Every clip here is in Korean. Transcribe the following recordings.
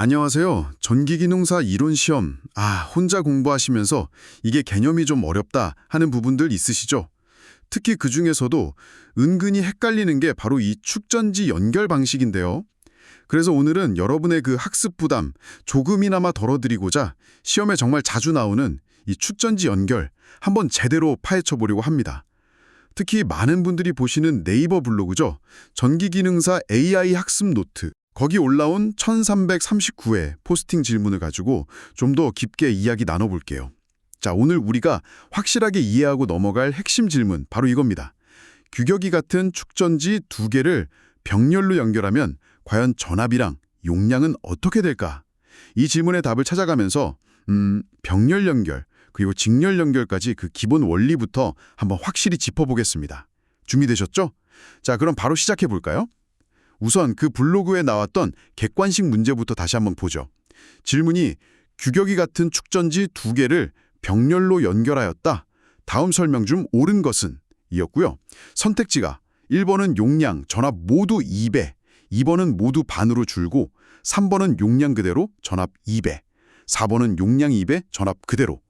안녕하세요. 전기기능사 이론 시험. 혼자 공부하시면서 이게 개념이 좀 어렵다 하는 부분들 있으시죠? 특히 그중에서도 은근히 헷갈리는 게 바로 이 축전지 연결 방식인데요. 그래서 오늘은 여러분의 그 학습 부담 조금이나마 덜어드리고자 시험에 정말 자주 나오는 이 축전지 연결 한번 제대로 파헤쳐 보려고 합니다. 특히 많은 분들이 보시는 네이버 블로그죠. 전기기능사 AI 학습 노트. 거기 올라온 1339회 포스팅 질문을 가지고 좀 더 깊게 이야기 나눠볼게요. 자, 오늘 우리가 확실하게 이해하고 넘어갈 핵심 질문 바로 이겁니다. 규격이 같은 축전지 두 개를 병렬로 연결하면 과연 전압이랑 용량은 어떻게 될까? 이 질문의 답을 찾아가면서 병렬 연결 그리고 직렬 연결까지 그 기본 원리부터 한번 확실히 짚어보겠습니다. 준비되셨죠? 자, 그럼 바로 시작해 볼까요? 우선 그 블로그에 나왔던 객관식 문제부터 다시 한번 보죠. 질문이 규격이 같은 축전지 두 개를 병렬로 연결하였다. 다음 설명 중 옳은 것은? 이었고요. 선택지가 1번은 용량, 전압 모두 2배, 2번은 모두 반으로 줄고 3번은 용량 그대로, 전압 2배, 4번은 용량 2배, 전압 그대로.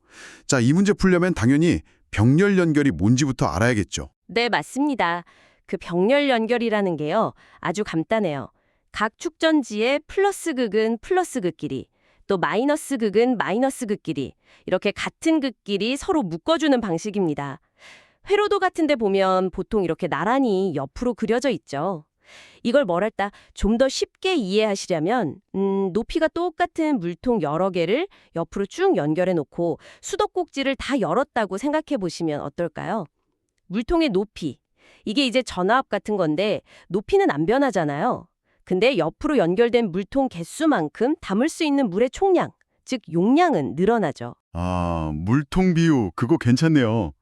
자, 이 문제 풀려면 당연히 병렬 연결이 뭔지부터 알아야겠죠. 네, 맞습니다. 그 병렬 연결이라는 게요. 아주 간단해요. 각 축전지의 플러스 극은 플러스 극끼리, 또 마이너스 극은 마이너스 극끼리, 이렇게 같은 극끼리 서로 묶어주는 방식입니다. 회로도 같은 데 보면 보통 이렇게 나란히 옆으로 그려져 있죠. 이걸 뭐랄까 좀 더 쉽게 이해하시려면 높이가 똑같은 물통 여러 개를 옆으로 쭉 연결해 놓고 수도꼭지를 다 열었다고 생각해 보시면 어떨까요? 물통의 높이, 이게 이제 전압 같은 건데 높이는 안 변하잖아요. 근데 옆으로 연결된 물통 개수만큼 담을 수 있는 물의 총량, 즉 용량은 늘어나죠. 물통 비유 그거 괜찮네요.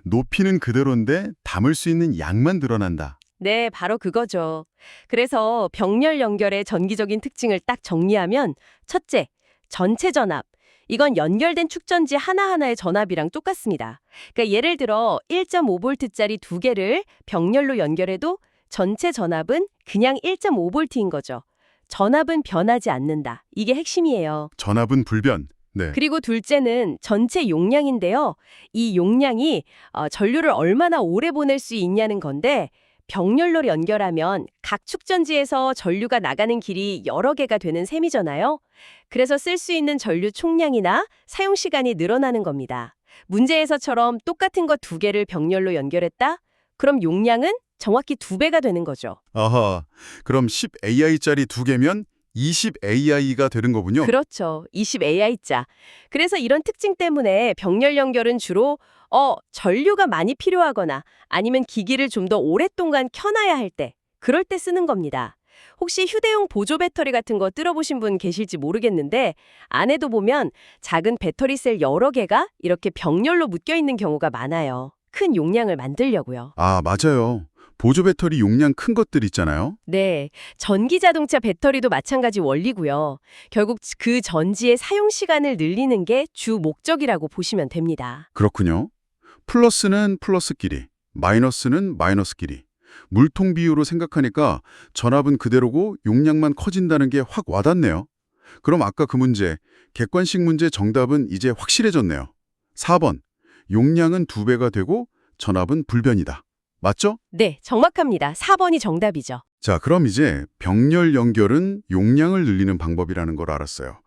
높이는 그대로인데 담을 수 있는 양만 늘어난다. 네, 바로 그거죠. 그래서 병렬 연결의 전기적인 특징을 딱 정리하면 첫째, 전체 전압. 이건 연결된 축전지 하나하나의 전압이랑 똑같습니다. 그러니까 예를 들어 1.5V짜리 두 개를 병렬로 연결해도 전체 전압은 그냥 1.5V인 거죠. 전압은 변하지 않는다. 이게 핵심이에요. 전압은 불변. 네. 그리고 둘째는 전체 용량인데요. 이 용량이 전류를 얼마나 오래 보낼 수 있냐는 건데 병렬로 연결하면 각 축전지에서 전류가 나가는 길이 여러 개가 되는 셈이잖아요. 그래서 쓸 수 있는 전류 총량이나 사용 시간이 늘어나는 겁니다. 문제에서처럼 똑같은 거 두 개를 병렬로 연결했다? 그럼 용량은 정확히 2배가 되는 거죠. 아하, 그럼 10AI짜리 두 개면 20AI가 되는 거군요. 그렇죠. 20AI자. 그래서 이런 특징 때문에 병렬 연결은 주로 전류가 많이 필요하거나 아니면 기기를 좀 더 오랫동안 켜놔야 할 때, 그럴 때 쓰는 겁니다. 혹시 휴대용 보조 배터리 같은 거 뜯어보신 분 계실지 모르겠는데 안에도 보면 작은 배터리 셀 여러 개가 이렇게 병렬로 묶여 있는 경우가 많아요. 큰 용량을 만들려고요. 맞아요. 보조 배터리 용량 큰 것들 있잖아요. 네, 전기 자동차 배터리도 마찬가지 원리고요. 결국 그 전지의 사용 시간을 늘리는 게 주 목적이라고 보시면 됩니다. 그렇군요. 플러스는 플러스끼리, 마이너스는 마이너스끼리. 물통 비유로 생각하니까 전압은 그대로고 용량만 커진다는 게 확 와닿네요. 그럼 아까 그 문제, 객관식 문제 정답은 이제 확실해졌네요. 4번, 용량은 2배가 되고 전압은 불변이다. 맞죠? 네, 정확합니다. 4번이 정답이죠. 자, 그럼 이제 병렬 연결은 용량을 늘리는 방법이라는 걸 알았어요.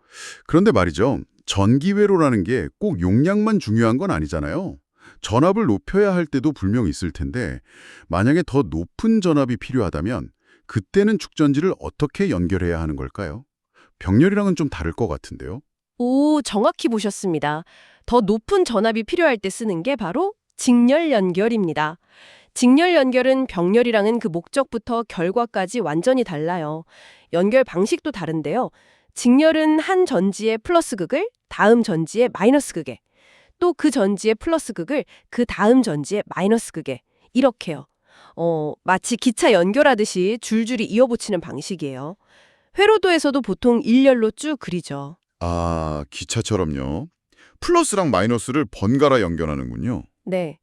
그런데 말이죠. 전기회로라는 게 꼭 용량만 중요한 건 아니잖아요. 전압을 높여야 할 때도 분명 있을 텐데 만약에 더 높은 전압이 필요하다면 그때는 축전지를 어떻게 연결해야 하는 걸까요? 병렬이랑은 좀 다를 것 같은데요. 오, 정확히 보셨습니다. 더 높은 전압이 필요할 때 쓰는 게 바로 직렬 연결입니다. 직렬 연결은 병렬이랑은 그 목적부터 결과까지 완전히 달라요. 연결 방식도 다른데요. 직렬은 한 전지의 플러스 극을 다음 전지의 마이너스 극에, 또 그 전지의 플러스 극을 그 다음 전지의 마이너스 극에, 이렇게요. 마치 기차 연결하듯이 줄줄이 이어붙이는 방식이에요. 회로도에서도 보통 일렬로 쭉 그리죠. 기차처럼요. 플러스랑 마이너스를 번갈아 연결하는군요. 네.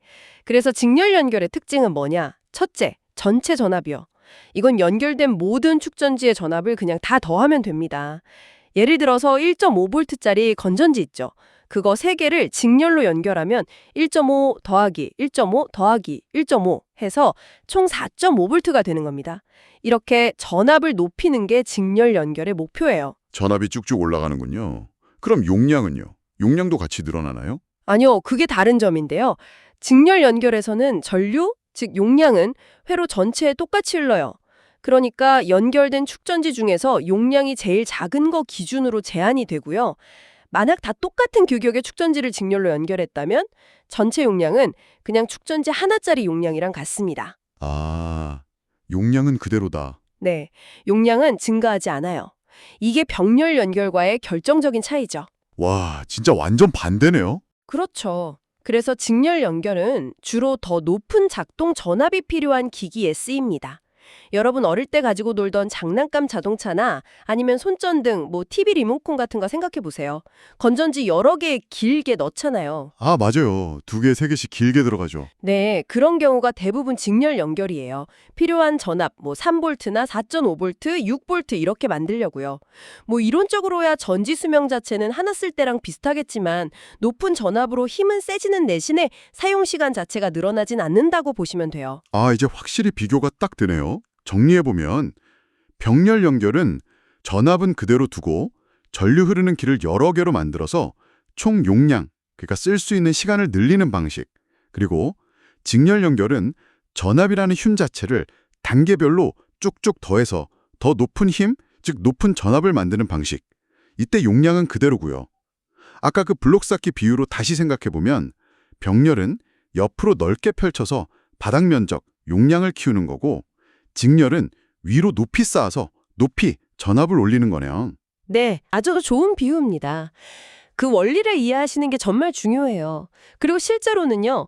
그래서 직렬 연결의 특징은 뭐냐? 첫째, 전체 전압이요. 이건 연결된 모든 축전지의 전압을 그냥 다 더하면 됩니다. 예를 들어서 1.5V짜리 건전지 있죠. 그거 3개를 직렬로 연결하면 1.5 더하기 1.5 더하기 1.5 해서 총 4.5V가 되는 겁니다. 이렇게 전압을 높이는 게 직렬 연결의 목표예요. 전압이 쭉쭉 올라가는군요. 그럼 용량은요? 용량도 같이 늘어나나요? 아니요, 그게 다른 점인데요. 직렬 연결에서는 전류, 즉 용량은 회로 전체에 똑같이 흘러요. 그러니까 연결된 축전지 중에서 용량이 제일 작은 거 기준으로 제한이 되고요. 만약 다 똑같은 규격의 축전지를 직렬로 연결했다면 전체 용량은 그냥 축전지 하나짜리 용량이랑 같습니다. 아, 용량은 그대로다. 네, 용량은 증가하지 않아요. 이게 병렬 연결과의 결정적인 차이죠. 와, 진짜 완전 반대네요. 그렇죠. 그래서 직렬 연결은 주로 더 높은 작동 전압이 필요한 기기에 쓰입니다. 여러분 어릴 때 가지고 놀던 장난감 자동차나 아니면 손전등, TV 리모컨 같은 거 생각해 보세요. 건전지 여러 개 길게 넣잖아요. 아, 맞아요. 2개, 3개씩 길게 들어가죠. 네, 그런 경우가 대부분 직렬 연결이에요. 필요한 전압 3V나 4.5V, 6V 이렇게 만들려고요. 이론적으로야 전지 수명 자체는 하나 쓸 때랑 비슷하겠지만 높은 전압으로 힘은 세지는 대신에 사용 시간 자체가 늘어나진 않는다고 보시면 돼요. 아, 이제 확실히 비교가 딱 되네요. 정리해보면 병렬 연결은 전압은 그대로 두고 전류 흐르는 길을 여러 개로 만들어서 총 용량, 그러니까 쓸 수 있는 시간을 늘리는 방식. 그리고 직렬 연결은 전압이라는 힘 자체를 단계별로 쭉쭉 더해서 더 높은 힘, 즉 높은 전압을 만드는 방식. 이때 용량은 그대로고요. 아까 그 블록 쌓기 비유로 다시 생각해보면 병렬은 옆으로 넓게 펼쳐서 바닥 면적, 용량을 키우는 거고 직렬은 위로 높이 쌓아서 높이 전압을 올리는 거네요. 네, 아주 좋은 비유입니다. 그 원리를 이해하시는 게 정말 중요해요. 그리고 실제로는요,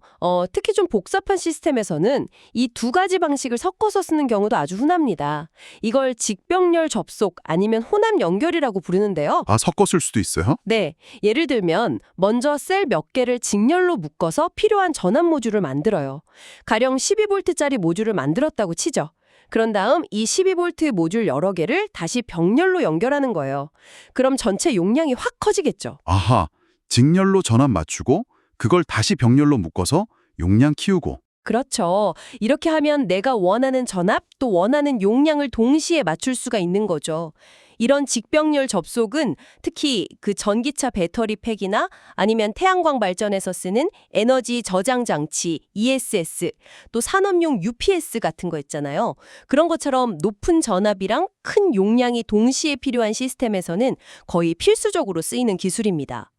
특히 좀 복잡한 시스템에서는 이 2가지 방식을 섞어서 쓰는 경우도 아주 흔합니다. 이걸 직병렬 접속 아니면 혼합 연결이라고 부르는데요. 아, 섞어 쓸 수도 있어요? 네, 예를 들면 먼저 셀 몇 개를 직렬로 묶어서 필요한 전압 모듈을 만들어요. 가령 12V짜리 모듈을 만들었다고 치죠. 그런 다음 이 12V 모듈 여러 개를 다시 병렬로 연결하는 거예요. 그럼 전체 용량이 확 커지겠죠. 아하, 직렬로 전압 맞추고 그걸 다시 병렬로 묶어서 용량 키우고. 그렇죠. 이렇게 하면 내가 원하는 전압 또 원하는 용량을 동시에 맞출 수가 있는 거죠. 이런 직병렬 접속은 특히 그 전기차 배터리 팩이나 아니면 태양광 발전에서 쓰는 에너지 저장 장치 ESS, 또 산업용 UPS 같은 거 있잖아요. 그런 것처럼 높은 전압이랑 큰 용량이 동시에 필요한 시스템에서는 거의 필수적으로 쓰이는 기술입니다.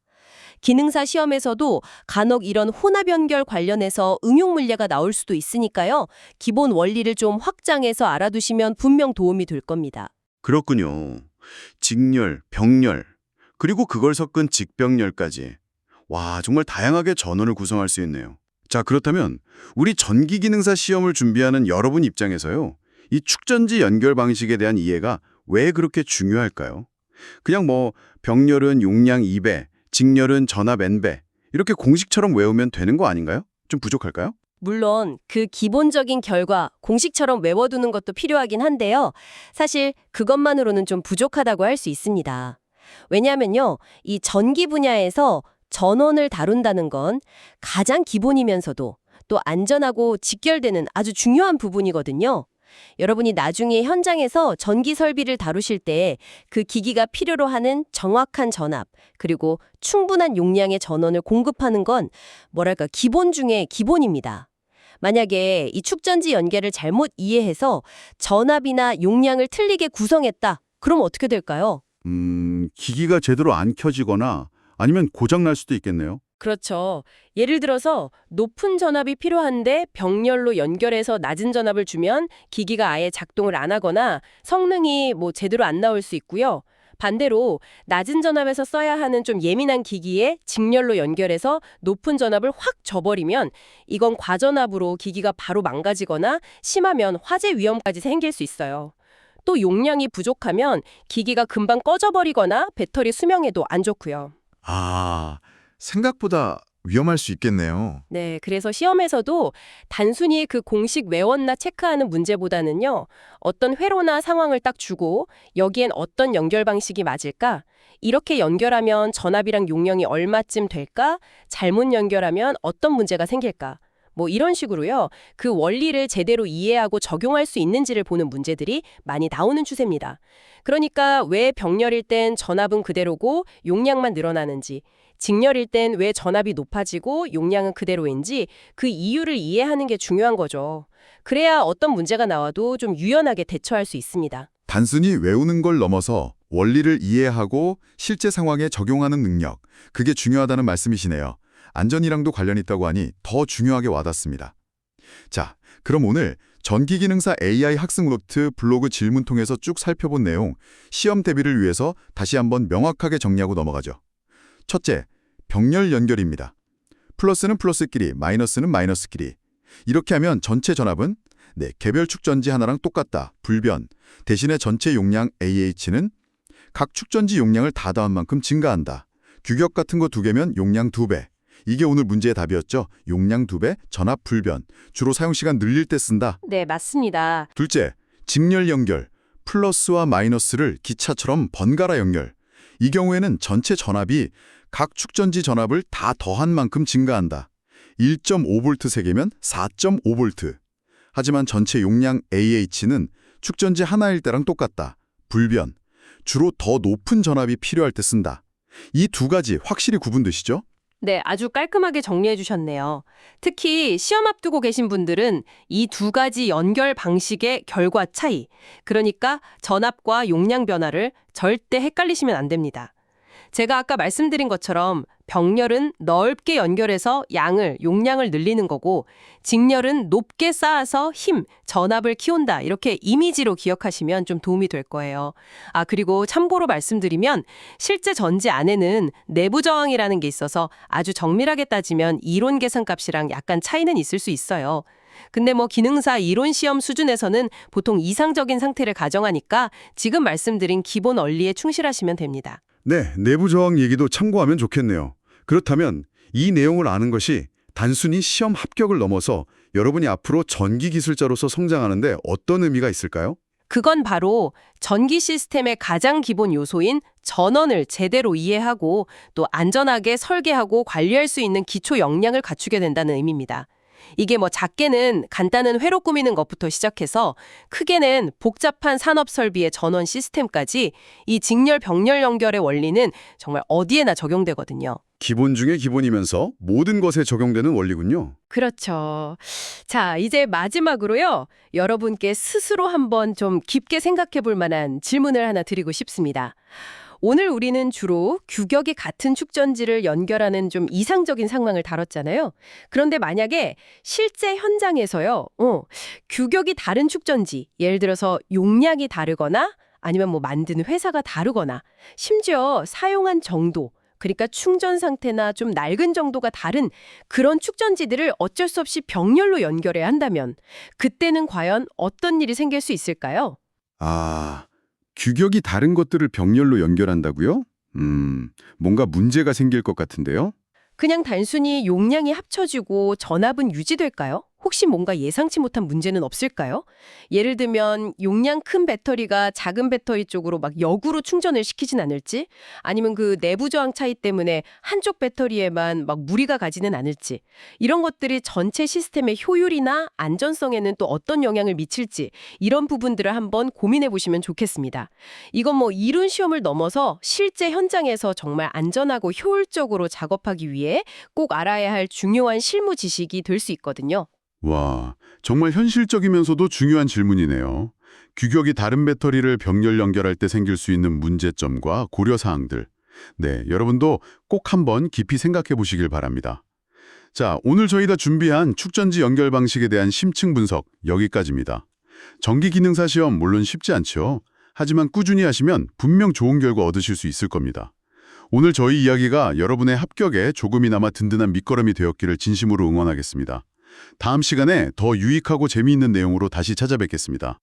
기능사 시험에서도 간혹 이런 혼합 연결 관련해서 응용 문제가 나올 수도 있으니까요. 기본 원리를 좀 확장해서 알아두시면 분명 도움이 될 겁니다. 그렇군요. 직렬, 병렬, 그리고 그걸 섞은 직병렬까지. 와, 정말 다양하게 전원을 구성할 수 있네요. 자, 그렇다면 우리 전기기능사 시험을 준비하는 여러분 입장에서요. 이 축전지 연결 방식에 대한 이해가 왜 그렇게 중요할까요? 그냥 병렬은 용량 2배, 직렬은 전압 N배 이렇게 공식처럼 외우면 되는 거 아닌가요? 좀 부족할까요? 물론 그 기본적인 결과 공식처럼 외워두는 것도 필요하긴 한데요. 사실 그것만으로는 좀 부족하다고 할 수 있습니다. 왜냐하면요. 이 전기 분야에서 전원을 다룬다는 건 가장 기본이면서도 또 안전하고 직결되는 아주 중요한 부분이거든요. 여러분이 나중에 현장에서 전기 설비를 다루실 때 그 기기가 필요로 하는 정확한 전압, 그리고 충분한 용량의 전원을 공급하는 건 기본 중에 기본입니다. 만약에 이 축전지 연결을 잘못 이해해서 전압이나 용량을 틀리게 구성했다. 그럼 어떻게 될까요? 기기가 제대로 안 켜지거나 아니면 고장 날 수도 있겠네요. 그렇죠. 예를 들어서 높은 전압이 필요한데 병렬로 연결해서 낮은 전압을 주면 기기가 아예 작동을 안 하거나 성능이 제대로 안 나올 수 있고요. 반대로 낮은 전압에서 써야 하는 좀 예민한 기기에 직렬로 연결해서 높은 전압을 확 줘버리면 이건 과전압으로 기기가 바로 망가지거나 심하면 화재 위험까지 생길 수 있어요. 또 용량이 부족하면 기기가 금방 꺼져버리거나 배터리 수명에도 안 좋고요. 아, 생각보다 위험할 수 있겠네요. 네, 그래서 시험에서도 단순히 그 공식 외웠나 체크하는 문제보다는요, 어떤 회로나 상황을 딱 주고 여기엔 어떤 연결 방식이 맞을까? 이렇게 연결하면 전압이랑 용량이 얼마쯤 될까? 잘못 연결하면 어떤 문제가 생길까? 뭐 이런 식으로요. 그 원리를 제대로 이해하고 적용할 수 있는지를 보는 문제들이 많이 나오는 추세입니다. 그러니까 왜 병렬일 땐 전압은 그대로고 용량만 늘어나는지, 직렬일 땐 왜 전압이 높아지고 용량은 그대로인지 그 이유를 이해하는 게 중요한 거죠. 그래야 어떤 문제가 나와도 좀 유연하게 대처할 수 있습니다. 단순히 외우는 걸 넘어서 원리를 이해하고 실제 상황에 적용하는 능력, 그게 중요하다는 말씀이시네요. 안전이랑도 관련 있다고 하니 더 중요하게 와닿습니다. 자, 그럼 오늘 전기기능사 AI 학습 노트 블로그 질문 통해서 쭉 살펴본 내용, 시험 대비를 위해서 다시 한번 명확하게 정리하고 넘어가죠. 첫째, 병렬 연결입니다. 플러스는 플러스끼리, 마이너스는 마이너스끼리. 이렇게 하면 전체 전압은 개별 축전지 하나랑 똑같다, 불변. 대신에 전체 용량 AH는 각 축전지 용량을 다 더한 만큼 증가한다. 규격 같은 거 2개면 용량 2배. 이게 오늘 문제의 답이었죠. 용량 2배, 전압 불변. 주로 사용시간 늘릴 때 쓴다. 네, 맞습니다. 둘째, 직렬 연결. 플러스와 마이너스를 기차처럼 번갈아 연결. 이 경우에는 전체 전압이 각 축전지 전압을 다 더한 만큼 증가한다. 1.5V 세개면 4.5V. 하지만 전체 용량 AH는 축전지 하나일 때랑 똑같다. 불변. 주로 더 높은 전압이 필요할 때 쓴다. 이 두 가지 확실히 구분되시죠? 네, 아주 깔끔하게 정리해 주셨네요. 특히 시험 앞두고 계신 분들은 이 두 가지 연결 방식의 결과 차이, 그러니까 전압과 용량 변화를 절대 헷갈리시면 안 됩니다. 제가 아까 말씀드린 것처럼 병렬은 넓게 연결해서 용량을 늘리는 거고, 직렬은 높게 쌓아서 힘, 전압을 키운다. 이렇게 이미지로 기억하시면 좀 도움이 될 거예요. 그리고 참고로 말씀드리면 실제 전지 안에는 내부 저항이라는 게 있어서 아주 정밀하게 따지면 이론 계산값이랑 약간 차이는 있을 수 있어요. 근데 기능사 이론 시험 수준에서는 보통 이상적인 상태를 가정하니까 지금 말씀드린 기본 원리에 충실하시면 됩니다. 네, 내부 저항 얘기도 참고하면 좋겠네요. 그렇다면 이 내용을 아는 것이 단순히 시험 합격을 넘어서 여러분이 앞으로 전기 기술자로서 성장하는데 어떤 의미가 있을까요? 그건 바로 전기 시스템의 가장 기본 요소인 전원을 제대로 이해하고 또 안전하게 설계하고 관리할 수 있는 기초 역량을 갖추게 된다는 의미입니다. 이게 작게는 간단한 회로 꾸미는 것부터 시작해서 크게는 복잡한 산업 설비의 전원 시스템까지 이 직렬 병렬 연결의 원리는 정말 어디에나 적용되거든요. 기본 중에 기본이면서 모든 것에 적용되는 원리군요. 그렇죠. 자, 이제 마지막으로요. 여러분께 스스로 한번 좀 깊게 생각해 볼 만한 질문을 하나 드리고 싶습니다. 오늘 우리는 주로 규격이 같은 축전지를 연결하는 좀 이상적인 상황을 다뤘잖아요. 그런데 만약에 실제 현장에서요, 규격이 다른 축전지, 예를 들어서 용량이 다르거나 아니면 만드는 회사가 다르거나 심지어 사용한 정도, 그러니까 충전 상태나 좀 낡은 정도가 다른 그런 축전지들을 어쩔 수 없이 병렬로 연결해야 한다면 그때는 과연 어떤 일이 생길 수 있을까요? 규격이 다른 것들을 병렬로 연결한다고요? 뭔가 문제가 생길 것 같은데요? 그냥 단순히 용량이 합쳐지고 전압은 유지될까요? 혹시 뭔가 예상치 못한 문제는 없을까요? 예를 들면 용량 큰 배터리가 작은 배터리 쪽으로 역으로 충전을 시키진 않을지, 아니면 그 내부 저항 차이 때문에 한쪽 배터리에만 무리가 가지는 않을지, 이런 것들이 전체 시스템의 효율이나 안전성에는 또 어떤 영향을 미칠지, 이런 부분들을 한번 고민해 보시면 좋겠습니다. 이건 이론 시험을 넘어서 실제 현장에서 정말 안전하고 효율적으로 작업하기 위해 꼭 알아야 할 중요한 실무 지식이 될 수 있거든요. 와, 정말 현실적이면서도 중요한 질문이네요. 규격이 다른 배터리를 병렬 연결할 때 생길 수 있는 문제점과 고려사항들. 네, 여러분도 꼭 한번 깊이 생각해 보시길 바랍니다. 자, 오늘 저희가 준비한 축전지 연결 방식에 대한 심층 분석 여기까지입니다. 전기기능사 시험 물론 쉽지 않죠. 하지만 꾸준히 하시면 분명 좋은 결과 얻으실 수 있을 겁니다. 오늘 저희 이야기가 여러분의 합격에 조금이나마 든든한 밑거름이 되었기를 진심으로 응원하겠습니다. 다음 시간에 더 유익하고 재미있는 내용으로 다시 찾아뵙겠습니다.